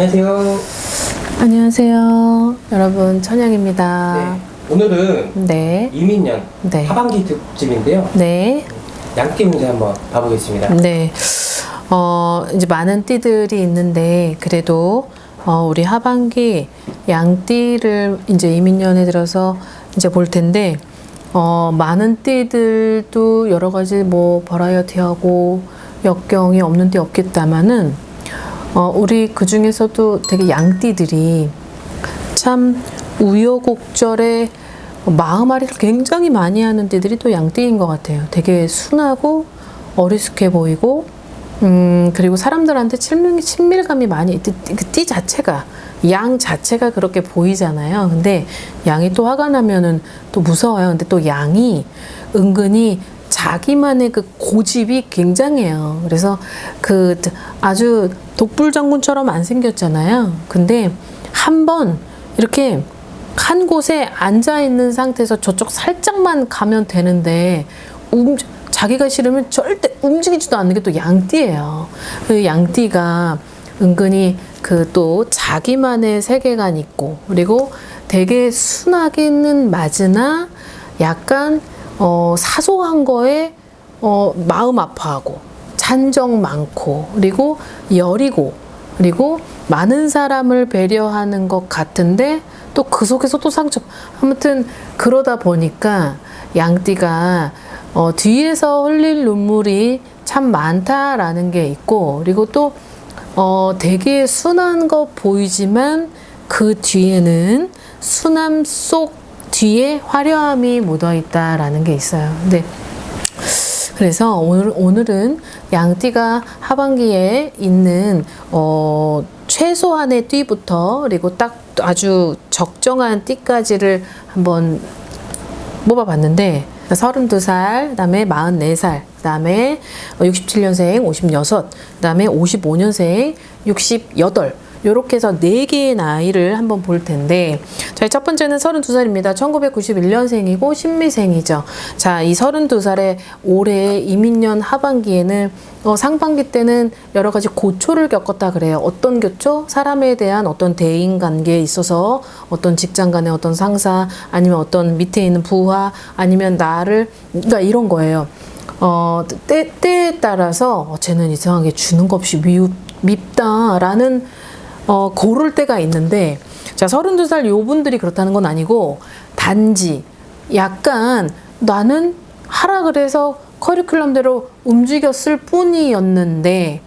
안녕하세요. 안녕하세요. 여러분, 천영입니다. 네, 오늘은 네. 이민년 네. 하반기 특집인데요. 네. 양띠 문제 한번 봐보겠습니다. 네. 이제 많은 띠들이 있는데, 그래도, 우리 하반기 양띠를 이제 이민년에 들어서 이제 볼 텐데, 많은 띠들도 여러 가지 뭐 버라이어티하고 역경이 없는 띠 없겠다마는, 우리 그 중에서도 되게 양띠들이 참 우여곡절에 마음앓이를 굉장히 많이 하는 띠들이 또 양띠인 것 같아요. 되게 순하고 어리숙해 보이고, 그리고 사람들한테 친밀감이 많이, 그 띠 자체가, 양 자체가 그렇게 보이잖아요. 근데 양이 또 화가 나면은 또 무서워요. 근데 또 양이 은근히 자기만의 그 고집이 굉장해요. 그래서 그 아주 독불장군처럼 안 생겼잖아요. 근데 한번 이렇게 한 곳에 앉아 있는 상태에서 저쪽 살짝만 가면 되는데 자기가 싫으면 절대 움직이지도 않는 게 또 양띠예요. 그 양띠가 은근히 그 또 자기만의 세계관 있고, 그리고 되게 순하기는 맞으나 약간 사소한 거에 마음 아파하고 잔정 많고, 그리고 여리고, 그리고 많은 사람을 배려하는 것 같은데 또 그 속에서 또 상처. 아무튼 그러다 보니까 양띠가 뒤에서 흘릴 눈물이 참 많다라는 게 있고, 그리고 또 되게 순한 거 보이지만 그 뒤에는 순함 속 뒤에 화려함이 묻어 있다라는 게 있어요. 근데 그래서 오늘은 양띠가 하반기에 있는 최소한의 띠부터, 그리고 딱 아주 적정한 띠까지를 한번 뽑아봤는데, 32살, 그 다음에 44살, 그 다음에 67년생 56, 그 다음에 55년생 68, 요렇게 해서 4개의 나이를 한번 볼 텐데, 자, 첫 번째는 32살입니다. 1991년생이고 신미생이죠. 자, 이 32살에 올해 이민년 하반기에는 상반기 때는 여러 가지 고초를 겪었다 그래요. 어떤 고초? 사람에 대한 어떤 대인 관계에 있어서 어떤 직장 간의 어떤 상사, 아니면 어떤 밑에 있는 부하, 아니면 나를, 그러니까 이런 거예요. 때에 따라서 쟤는 이상하게 주는 거 없이 밉다라는 고를 때가 있는데, 자, 32살 요분들이 그렇다는 건 아니고, 단지 약간 나는 하라 그래서 커리큘럼대로 움직였을 뿐이었는데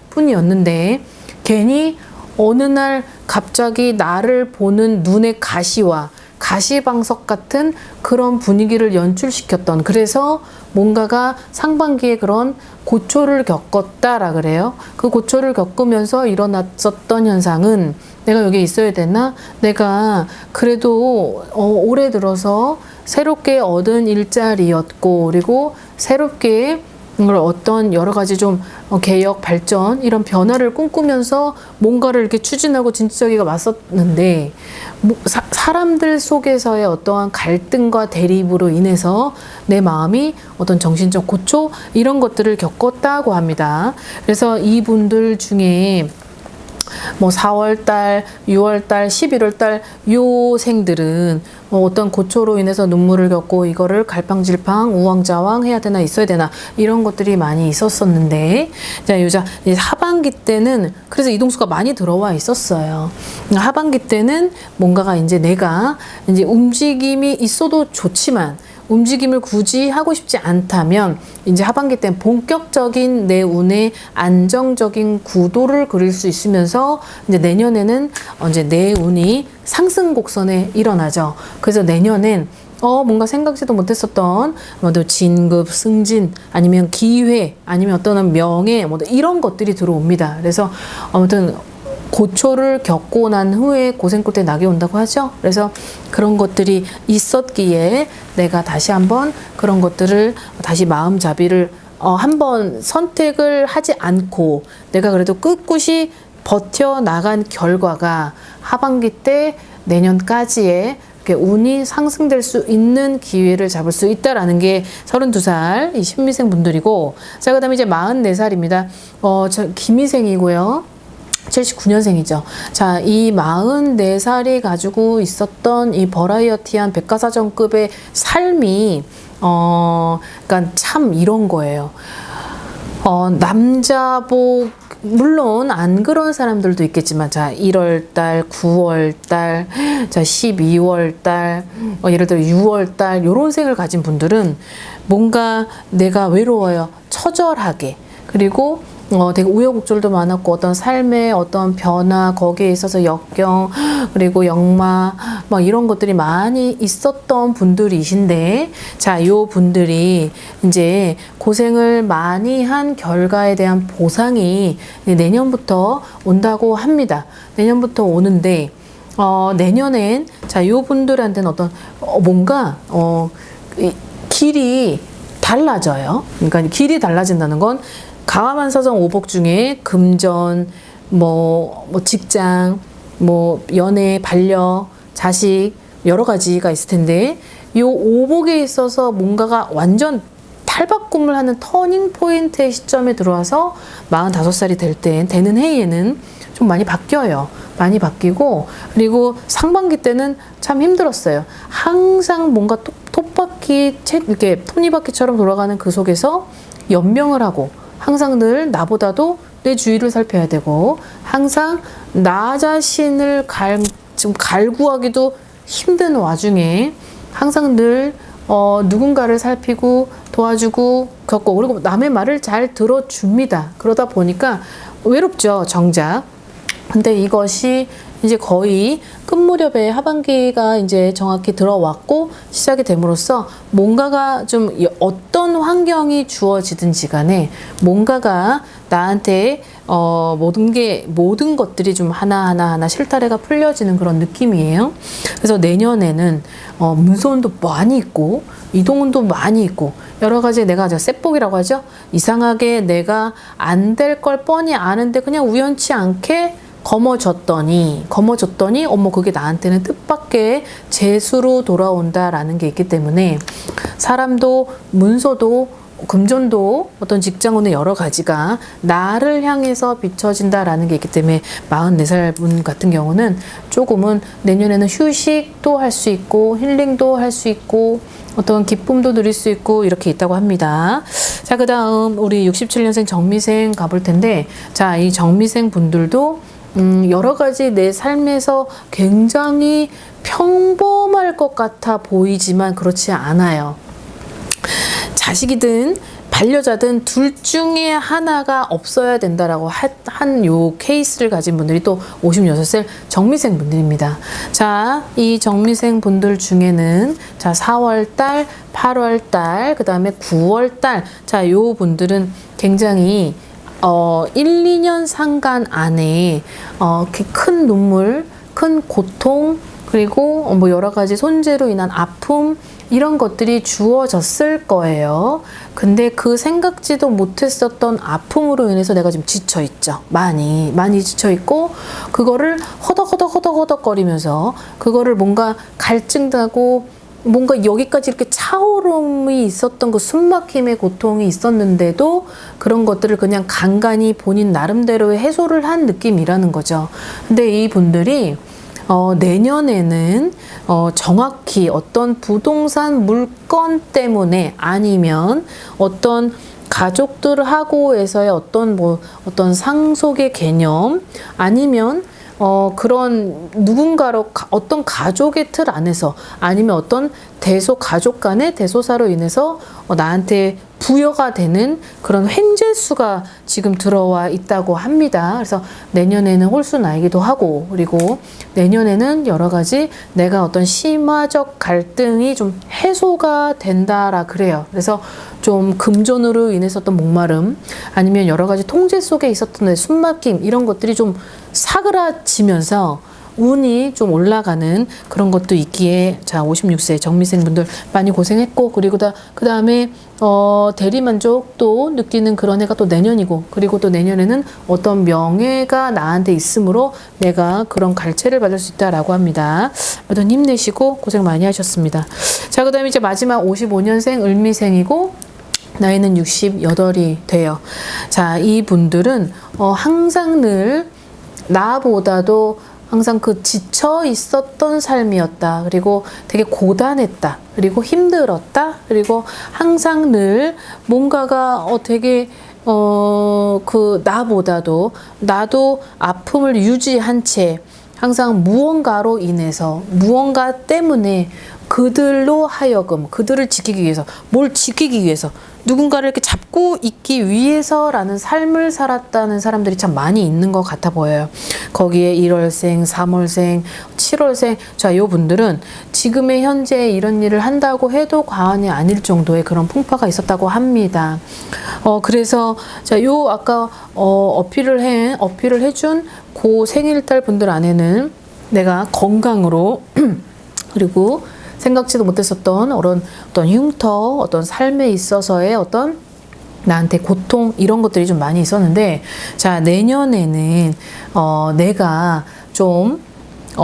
괜히 어느 날 갑자기 나를 보는 눈의 가시와 가시방석 같은 그런 분위기를 연출시켰던, 그래서 뭔가가 상반기에 그런 고초를 겪었다라 그래요. 그 고초를 겪으면서 일어났었던 현상은, 내가 여기 있어야 되나? 내가 그래도 올해 들어서 새롭게 얻은 일자리였고, 그리고 새롭게 어떤 여러 가지 좀 개혁, 발전, 이런 변화를 꿈꾸면서 뭔가를 이렇게 추진하고 진취하기가 맞섰는데, 사람들 속에서의 어떠한 갈등과 대립으로 인해서 내 마음이 어떤 정신적 고초, 이런 것들을 겪었다고 합니다. 그래서 이분들 중에 뭐 4월달, 6월달, 11월달 요 생들은 어떤 고초로 인해서 눈물을 겪고 이거를 갈팡질팡 우왕좌왕 해야 되나 있어야 되나 이런 것들이 많이 있었었는데, 자, 하반기 때는 그래서 이동수가 많이 들어와 있었어요. 하반기 때는 뭔가가 이제 내가 이제 움직임이 있어도 좋지만 움직임을 굳이 하고 싶지 않다면, 이제 하반기 때는 본격적인 내 운의 안정적인 구도를 그릴 수 있으면서, 이제 내년에는 이제 내 운이 상승 곡선에 일어나죠. 그래서 내년엔 뭔가 생각지도 못했었던 진급, 승진, 아니면 기회, 아니면 어떤 명예, 이런 것들이 들어옵니다. 그래서 아무튼 고초를 겪고 난 후에 고생 끝에 낙이 온다고 하죠. 그래서 그런 것들이 있었기에 내가 다시 한번 그런 것들을 다시 마음잡이를 한번 선택을 하지 않고 내가 그래도 꿋꿋이 버텨나간 결과가 하반기 때 내년까지의 운이 상승될 수 있는 기회를 잡을 수 있다라는 게 32살 이 신미생 분들이고, 자, 그 다음에 이제 44살입니다. 저 김희생이고요. 79년생이죠. 자, 이 44살이 가지고 있었던 이 버라이어티한 백과사전급의 삶이 그러니까 참 이런 거예요. 남자복 물론 안 그런 사람들도 있겠지만, 자, 1월달, 9월달, 자, 12월달, 예를 들어 6월달 요런 색을 가진 분들은 뭔가 내가 외로워요. 처절하게. 그리고 되게 우여곡절도 많았고, 어떤 삶의 어떤 변화, 거기에 있어서 역경, 그리고 역마, 막 이런 것들이 많이 있었던 분들이신데, 자, 요 분들이 이제 고생을 많이 한 결과에 대한 보상이 내년부터 온다고 합니다. 내년부터 오는데, 내년엔, 자, 요 분들한테는 어떤, 뭔가, 길이 달라져요. 그러니까 길이 달라진다는 건, 가와만사정 오복 중에 금전, 뭐 직장, 뭐 연애, 반려, 자식 여러 가지가 있을 텐데, 요 오복에 있어서 뭔가가 완전 탈바꿈을 하는 터닝 포인트의 시점에 들어와서 45살이 되는 해에는 좀 많이 바뀌어요. 많이 바뀌고, 그리고 상반기 때는 참 힘들었어요. 항상 뭔가 톱바퀴, 이렇게 톱니바퀴처럼 돌아가는 그 속에서 연명을 하고, 항상 늘 나보다도 내 주위를 살펴야 되고, 항상 나 자신을 좀 갈구하기도 힘든 와중에 항상 늘 누군가를 살피고 도와주고 겪고, 그리고 남의 말을 잘 들어줍니다. 그러다 보니까 외롭죠, 정작. 근데 이것이 이제 거의 끝 무렵에 하반기가 이제 정확히 들어왔고 시작이 됨으로써 뭔가가 좀 어떤 환경이 주어지든지 간에 뭔가가 나한테 모든 것들이 좀 하나하나 실타래가 풀려지는 그런 느낌이에요. 그래서 내년에는 문서운도 많이 있고 이동운도 많이 있고 여러 가지, 내가 셋복이라고 하죠. 이상하게 내가 안 될 걸 뻔히 아는데 그냥 우연치 않게 거머졌더니 어머, 그게 나한테는 뜻밖의 재수로 돌아온다라는 게 있기 때문에, 사람도 문서도 금전도 어떤 직장운의 여러 가지가 나를 향해서 비춰진다라는 게 있기 때문에 44살 분 같은 경우는 조금은 내년에는 휴식도 할 수 있고 힐링도 할 수 있고 어떤 기쁨도 누릴 수 있고 이렇게 있다고 합니다. 자, 그 다음 우리 67년생 정미생 가볼 텐데, 자, 이 정미생 분들도 여러 가지 내 삶에서 굉장히 평범할 것 같아 보이지만 그렇지 않아요. 자식이든 반려자든 둘 중에 하나가 없어야 된다라고 한 요 케이스를 가진 분들이 또 56살 정미생 분들입니다. 자, 이 정미생 분들 중에는 자, 4월달, 8월달, 그 다음에 9월달, 자, 요 분들은 굉장히 1, 2년 상간 안에 큰 눈물, 큰 고통, 그리고 뭐 여러 가지 손재로 인한 아픔, 이런 것들이 주어졌을 거예요. 근데 그 생각지도 못했었던 아픔으로 인해서 내가 지금 지쳐있죠. 많이 지쳐있고, 그거를 허덕허덕거리면서 그거를 뭔가 갈증나고 뭔가 여기까지 이렇게 차오름이 있었던 그 숨막힘의 고통이 있었는데도 그런 것들을 그냥 간간히 본인 나름대로의 해소를 한 느낌이라는 거죠. 근데 이 분들이 내년에는 정확히 어떤 부동산 물건 때문에 아니면 어떤 가족들하고에서의 어떤 상속의 개념 아니면 그런 누군가로 어떤 가족의 틀 안에서 아니면 어떤 가족 간의 대소사로 인해서 나한테 부여가 되는 그런 횡재수가 지금 들어와 있다고 합니다. 그래서 내년에는 홀수나이기도 하고, 그리고 내년에는 여러 가지 내가 어떤 심화적 갈등이 좀 해소가 된다라 그래요. 그래서 좀 금전으로 인해서 어떤 목마름 아니면 여러 가지 통제 속에 있었던 내 숨막힘, 이런 것들이 좀 사그라지면서 운이 좀 올라가는 그런 것도 있기에, 자, 56세 정미생 분들 많이 고생했고, 그리고 그 다음에 대리만족도 느끼는 그런 해가 또 내년이고, 그리고 또 내년에는 어떤 명예가 나한테 있으므로 내가 그런 갈채를 받을 수 있다라고 합니다. 모두 힘내시고 고생 많이 하셨습니다. 자, 그 다음에 이제 마지막 55년생 을미생이고 나이는 68이 돼요. 자, 이 분들은 항상 늘 나보다도 항상 그 지쳐 있었던 삶이었다. 그리고 되게 고단했다. 그리고 힘들었다. 그리고 항상 늘 뭔가가 되게 그 나보다도 나도 아픔을 유지한 채 항상 무언가로 인해서 무언가 때문에 그들로 하여금 그들을 지키기 위해서 뭘 지키기 위해서 누군가를 이렇게 잡고 있기 위해서라는 삶을 살았다는 사람들이 참 많이 있는 것 같아 보여요. 거기에 1월생, 3월생, 7월생 자, 요 분들은 지금의 현재 이런 일을 한다고 해도 과언이 아닐 정도의 그런 풍파가 있었다고 합니다. 그래서 자, 요 아까 어필을 해준 그 생일달 분들 안에는 내가 건강으로 그리고 생각지도 못했었던 어떤 흉터, 어떤 삶에 있어서의 어떤 나한테 고통 이런 것들이 좀 많이 있었는데 자, 내년에는 내가 좀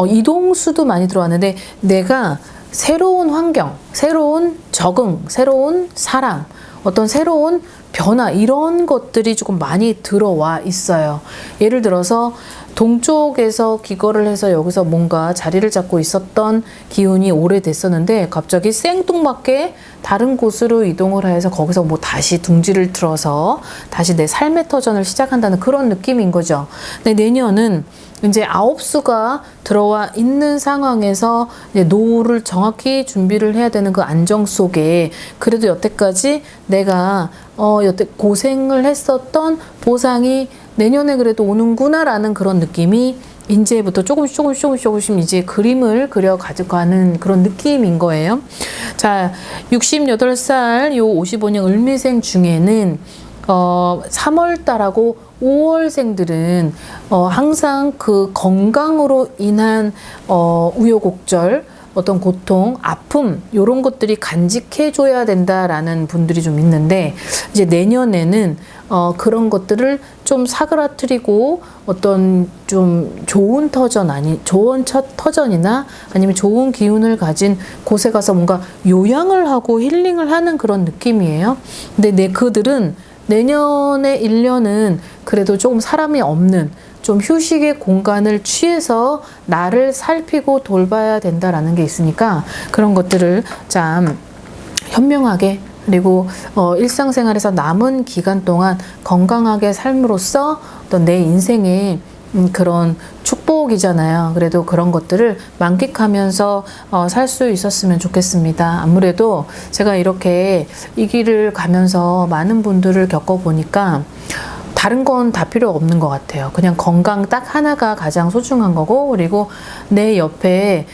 이동수도 많이 들어왔는데 내가 새로운 환경, 새로운 적응, 새로운 사람, 어떤 새로운 변화 이런 것들이 조금 많이 들어와 있어요. 예를 들어서 동쪽에서 기거를 해서 여기서 뭔가 자리를 잡고 있었던 기운이 오래됐었는데 갑자기 생뚱맞게 다른 곳으로 이동을 해서 거기서 뭐 다시 둥지를 틀어서 다시 내 삶의 터전을 시작한다는 그런 느낌인 거죠. 근데 내년은 이제 9수가 들어와 있는 상황에서 이제 노후를 정확히 준비를 해야 되는 그 안정 속에 그래도 여태까지 내가 여태 고생을 했었던 보상이 내년에 그래도 오는구나 라는 그런 느낌이 이제부터 조금씩 이제 그림을 그려 가져가는 그런 느낌인 거예요. 자, 68살 요 55년 을미생 중에는 3월달하고 5월생들은 항상 그 건강으로 인한 우여곡절 어떤 고통, 아픔 이런 것들이 간직해 줘야 된다라는 분들이 좀 있는데 이제 내년에는 그런 것들을 좀 사그라뜨리고 어떤 좀 좋은 터전이나 아니면 좋은 기운을 가진 곳에 가서 뭔가 요양을 하고 힐링을 하는 그런 느낌이에요. 근데 그들은 내년에 1년은 그래도 조금 사람이 없는 좀 휴식의 공간을 취해서 나를 살피고 돌봐야 된다라는 게 있으니까 그런 것들을 참 현명하게 그리고 일상생활에서 남은 기간 동안 건강하게 삶으로써 어떤 내 인생의 그런 축복이잖아요. 그래도 그런 것들을 만끽하면서 살 수 있었으면 좋겠습니다. 아무래도 제가 이렇게 이 길을 가면서 많은 분들을 겪어보니까 다른 건 다 필요 없는 것 같아요. 그냥 건강 딱 하나가 가장 소중한 거고 그리고 내 옆에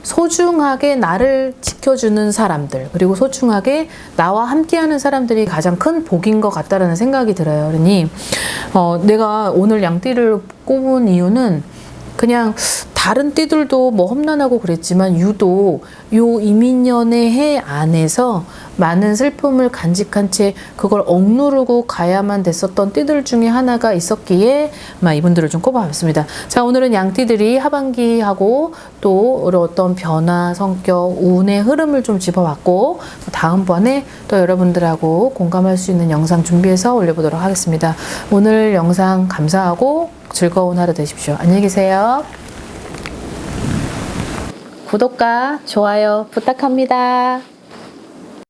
소중하게 나를 지켜주는 사람들 그리고 소중하게 나와 함께하는 사람들이 가장 큰 복인 것 같다라는 생각이 들어요. 그러니 내가 오늘 양띠를 꼽은 이유는 그냥 다른 띠들도 뭐 험난하고 그랬지만 유독 요 이민년의 해 안에서 많은 슬픔을 간직한 채 그걸 억누르고 가야만 됐었던 띠들 중에 하나가 있었기에 아마 이분들을 좀 꼽아봤습니다. 자, 오늘은 양띠들이 하반기하고 또 어떤 변화, 성격, 운의 흐름을 좀 짚어봤고 다음번에 또 여러분들하고 공감할 수 있는 영상 준비해서 올려보도록 하겠습니다. 오늘 영상 감사하고 즐거운 하루 되십시오. 안녕히 계세요. 구독과 좋아요 부탁합니다.